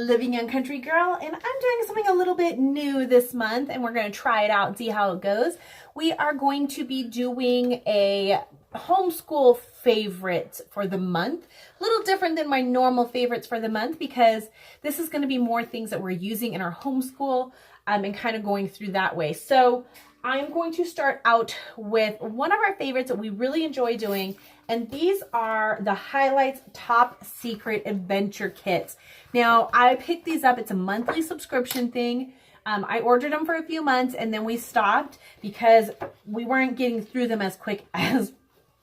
Living Young Country Girl, and I'm doing something a little bit new this month, and we're going to try it out and see how it goes. We are going to be doing a homeschool favorite for the month. A little different than my normal favorites for the month because this is going to be more things that we're using in our homeschool and kind of going through that way. So I'm going to start out with one of our favorites that we really enjoy doing, and these are the Highlights Top Secret Adventure Kits. Now, I picked these up. It's a monthly subscription thing. I ordered them for a few months, and then we stopped because we weren't getting through them as quick as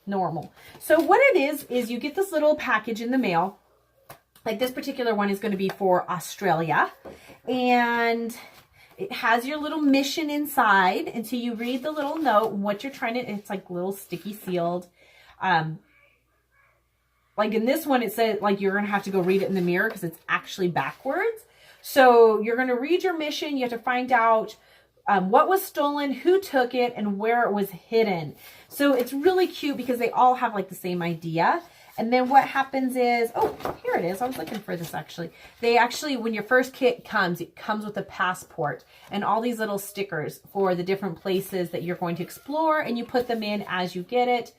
normal. So what it is you get this little package in the mail. Like this particular one is going to be for Australia, and it has your little mission inside, and so you read the little note, what you're trying to, it's like little sticky sealed. Like in this one, it says like you're going to have to go read it in the mirror because it's actually backwards. So you're going to read your mission. You have to find out what was stolen, who took it, and where it was hidden. So it's really cute because they all have like the same idea. And then what happens is, oh, here it is. I was looking for this actually. They actually, when your first kit comes, it comes with a passport and all these little stickers for the different places that you're going to explore, and you put them in as you get it.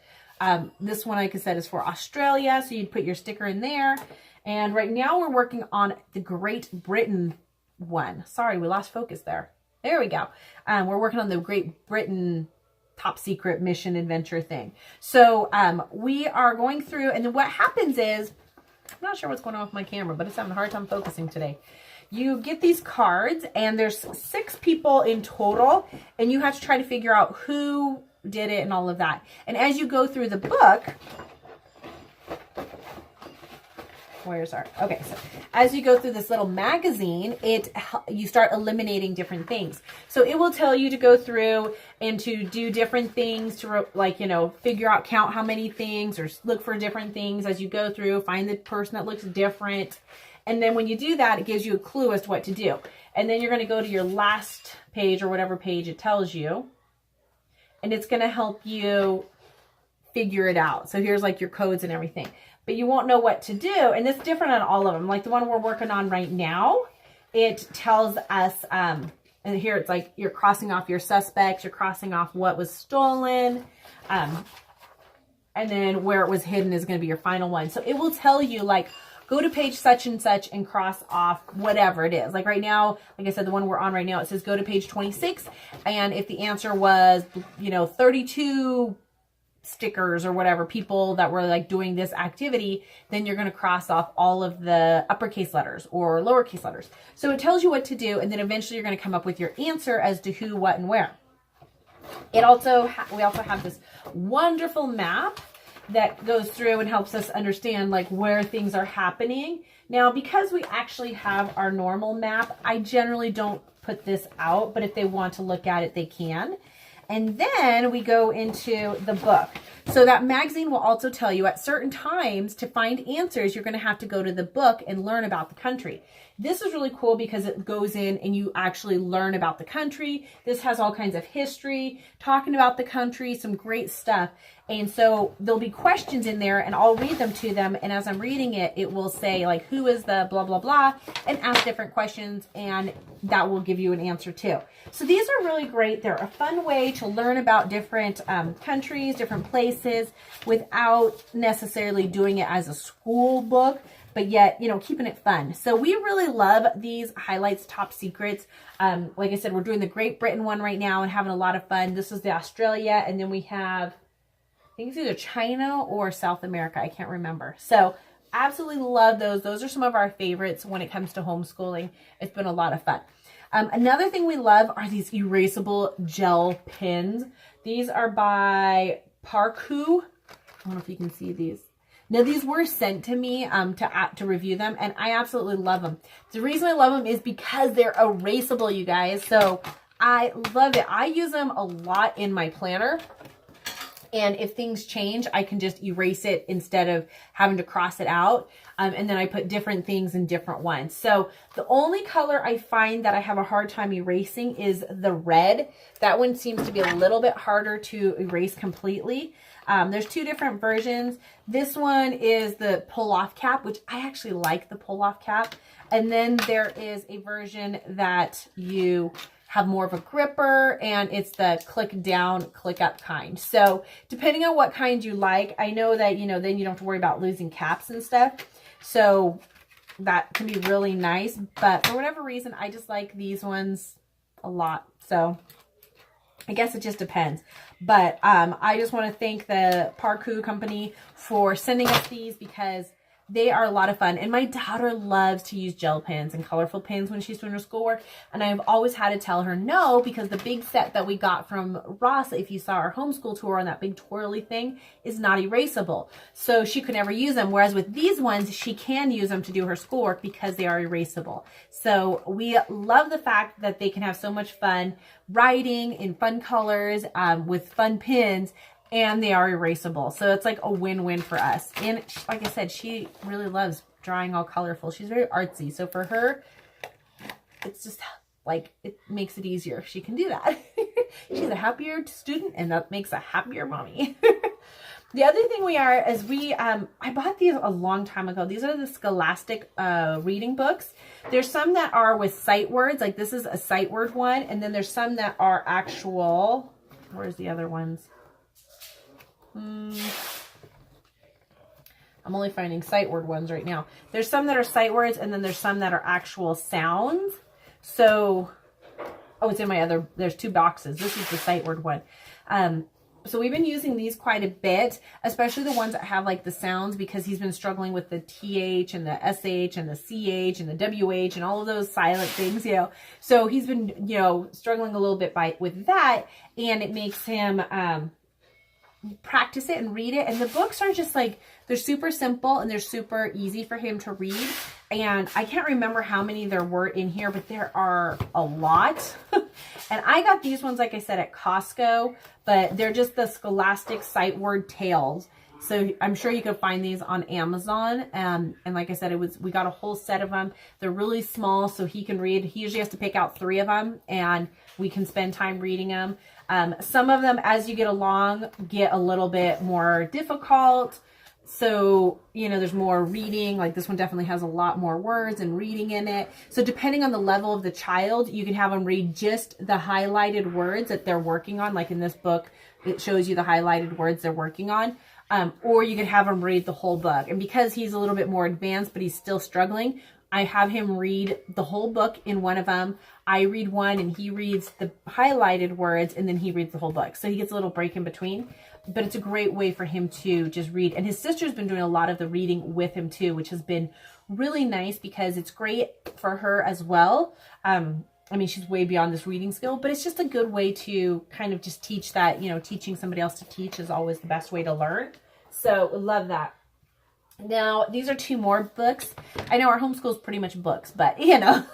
This one, like I said, is for Australia, so you'd put your sticker in there. And right now we're working on the Great Britain one. Sorry, we lost focus there. There we go. We're working on the Great Britain top secret mission adventure thing. So we are going through, and then what happens is, I'm not sure what's going on with my camera, but it's having a hard time focusing today. You get these cards, and there's 6 people in total, and you have to try to figure out who did it and all of that. And as you go through the book, where's our, okay, so as you go through this little magazine, you start eliminating different things. So it will tell you to go through and to do different things to like, you know, figure out, count how many things, or look for different things as you go through, find the person that looks different. And then when you do that, it gives you a clue as to what to do. And then you're going to go to your last page or whatever page it tells you, and it's going to help you figure it out. So here's like your codes and everything. But you won't know what to do. And it's different on all of them. Like the one we're working on right now, it tells us, and here it's like you're crossing off your suspects, you're crossing off what was stolen, and then where it was hidden is going to be your final one. So it will tell you like, go to page such and such and cross off whatever it is. Like right now, like I said, the one we're on right now, it says go to page 26. And if the answer was, you know, 32 stickers or whatever, people that were like doing this activity, then you're going to cross off all of the uppercase letters or lowercase letters. So it tells you what to do, and then eventually you're going to come up with your answer as to who, what, and where. It also, we also have this wonderful map that goes through and helps us understand like where things are happening. Now, because we actually have our normal map, I generally don't put this out, but if they want to look at it, they can. And then we go into the book. So that magazine will also tell you at certain times to find answers, you're going to have to go to the book and learn about the country. This is really cool because it goes in and you actually learn about the country. This has all kinds of history, talking about the country, some great stuff. And so there'll be questions in there, and I'll read them to them. And as I'm reading it, it will say like, who is the blah, blah, blah, and ask different questions, and that will give you an answer too. So these are really great. They're a fun way to learn about different countries, different places, without necessarily doing it as a school book, but yet, you know, keeping it fun. So we really love these Highlights Top Secrets. Like I said, we're doing the Great Britain one right now and having a lot of fun. This is the Australia, and then we have, I think it's either China or South America. I can't remember. So absolutely love those. Those are some of our favorites when it comes to homeschooling. It's been a lot of fun. Another thing we love are these erasable gel pens. These are by Parku. I don't know if you can see these. Now, these were sent to me to review them, and I absolutely love them. The reason I love them is because they're erasable, you guys. So I love it. I use them a lot in my planner. And if things change, I can just erase it instead of having to cross it out. And then I put different things in different ones. So the only color I find that I have a hard time erasing is the red. That one seems to be a little bit harder to erase completely. There's two different versions. This one is the pull-off cap, which I actually like the pull-off cap. And then there is a version that you have more of a gripper, and it's the click down, click up kind. So depending on what kind you like, I know that, you know, then you don't have to worry about losing caps and stuff. So that can be really nice. But for whatever reason, I just like these ones a lot. So I guess it just depends. But I just want to thank the Parku company for sending us these, because they are a lot of fun. And my daughter loves to use gel pens and colorful pens when she's doing her schoolwork. And I've always had to tell her no, because the big set that we got from Ross, if you saw our homeschool tour on that big twirly thing, is not erasable. So she could never use them. Whereas with these ones, she can use them to do her schoolwork because they are erasable. So we love the fact that they can have so much fun writing in fun colors with fun pens. And they are erasable. So it's like a win-win for us. And like I said, she really loves drawing all colorful. She's very artsy. So for her, it's just like, it makes it easier if she can do that. She's a happier student, and that makes a happier mommy. The other thing we are is I bought these a long time ago. These are the Scholastic reading books. There's some that are with sight words. Like this is a sight word one. And then there's some that are actual, where's the other ones? I'm only finding sight word ones right now. There's some that are sight words, and then there's some that are actual sounds. So, oh, it's in my other, there's two boxes. This is the sight word one. So we've been using these quite a bit, especially the ones that have like the sounds, because he's been struggling with the TH and the SH and the CH and the WH and all of those silent things, you know. So he's been, you know, struggling a little bit with that, and it makes him, practice it and read it. And the books are just like, they're super simple and they're super easy for him to read. And I can't remember how many there were in here, but there are a lot. And I got these ones, like I said, at Costco, but they're just the Scholastic Sight Word Tales. So I'm sure you could find these on Amazon. And like I said, we got a whole set of them. They're really small, so he can read. He usually has to pick out 3 of them, and we can spend time reading them. Some of them, as you get along, get a little bit more difficult. So, you know, there's more reading. Like this one definitely has a lot more words and reading in it. So depending on the level of the child, you can have them read just the highlighted words that they're working on. Like in this book, it shows you the highlighted words they're working on. Or you could have him read the whole book. And because he's a little bit more advanced, but he's still struggling, I have him read the whole book in one of them. I read one and he reads the highlighted words, and then he reads the whole book. So he gets a little break in between, but it's a great way for him to just read. And his sister's been doing a lot of the reading with him too, which has been really nice, because it's great for her as well. I mean, she's way beyond this reading skill, but it's just a good way to kind of just teach that, you know, teaching somebody else to teach is always the best way to learn. So love that. Now, these are 2 more books. I know our homeschool is pretty much books, but you know,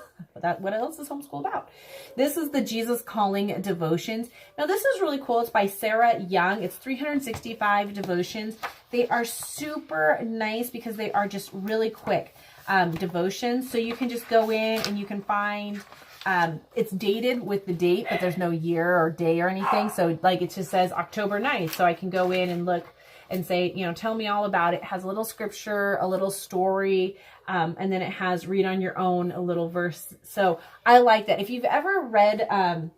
what else is homeschool about? This is the Jesus Calling Devotions. Now, this is really cool. It's by Sarah Young. It's 365 devotions. They are super nice because they are just really quick devotions. So you can just go in and you can find, it's dated with the date, but there's no year or day or anything. So like it just says October 9th. So I can go in and look and say, you know, tell me all about it. It has a little scripture, a little story, and then it has read on your own, a little verse. So I like that. If you've ever read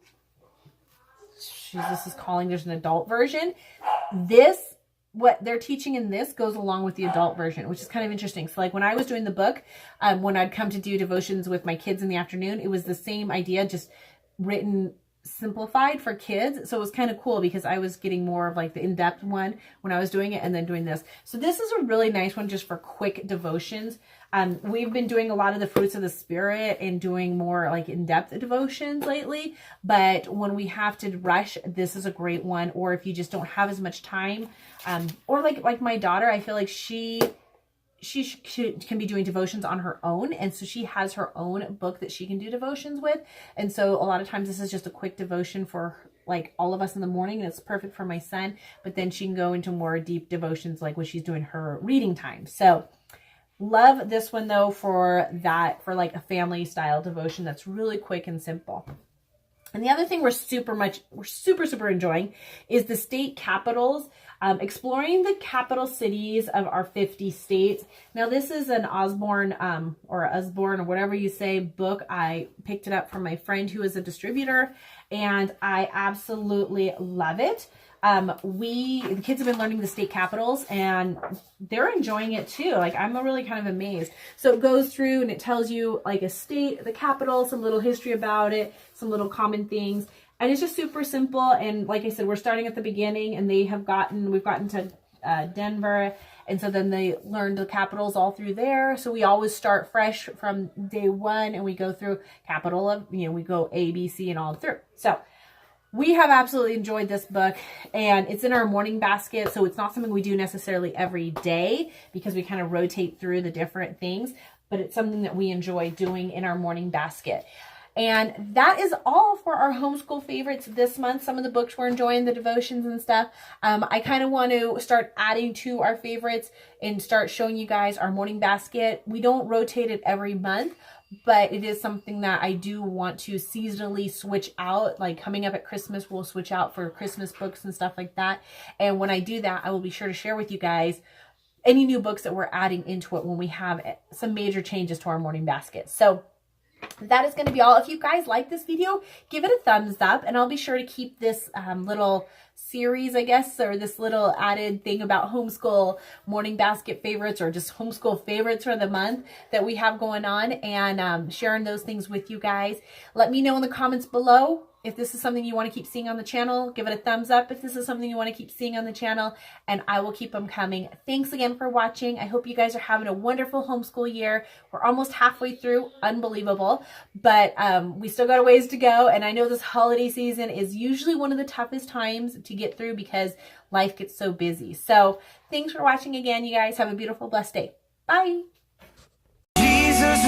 Jesus is Calling, there's an adult version. What they're teaching in this goes along with the adult version, which is kind of interesting. So like when I was doing the book, when I'd come to do devotions with my kids in the afternoon, it was the same idea, just written simplified for kids. So it was kind of cool because I was getting more of like the in-depth one when I was doing it, and then doing this. So this is a really nice one just for quick devotions. We've been doing a lot of the fruits of the spirit and doing more like in-depth devotions lately, but when we have to rush, this is a great one. Or if you just don't have as much time, or like my daughter, I feel like she can be doing devotions on her own. And so she has her own book that she can do devotions with. And so a lot of times this is just a quick devotion for like all of us in the morning, and it's perfect for my son. But then she can go into more deep devotions like when she's doing her reading time. So love this one though for like a family style devotion that's really quick and simple. And the other thing we're super enjoying is the state capitals, exploring the capital cities of our 50 states. Now this is an Osborne or whatever you say book. I picked it up from my friend who is a distributor, and I absolutely love it. The kids have been learning the state capitals and they're enjoying it too. Like, I'm really kind of amazed. So it goes through and it tells you like a state, the capital, some little history about it, some little common things. And it's just super simple. And like I said, we're starting at the beginning, and we've gotten to Denver. And so then they learned the capitals all through there. So we always start fresh from day one, and we go through capital of, we go A, B, C, and all through. So we have absolutely enjoyed this book, and it's in our morning basket. So it's not something we do necessarily every day because we kind of rotate through the different things, but it's something that we enjoy doing in our morning basket. And that is all for our homeschool favorites this month. Some of the books we're enjoying, the devotions and stuff. I kind of want to start adding to our favorites and start showing you guys our morning basket. We don't rotate it every month, but it is something that I do want to seasonally switch out. Like coming up at Christmas, we'll switch out for Christmas books and stuff like that. And when I do that, I will be sure to share with you guys any new books that we're adding into it when we have some major changes to our morning basket. So that is going to be all. If you guys like this video, give it a thumbs up, and I'll be sure to keep this little series, I guess, or this little added thing about homeschool morning basket favorites, or just homeschool favorites for the month that we have going on, and sharing those things with you guys. Let me know in the comments below if this is something you want to keep seeing on the channel. Give it a thumbs up if this is something you want to keep seeing on the channel, and I will keep them coming. Thanks again for watching. I hope you guys are having a wonderful homeschool year. We're almost halfway through. Unbelievable. But we still got a ways to go, and I know this holiday season is usually one of the toughest times to get through because life gets so busy. So thanks for watching again, you guys. Have a beautiful, blessed day. Bye. Jesus,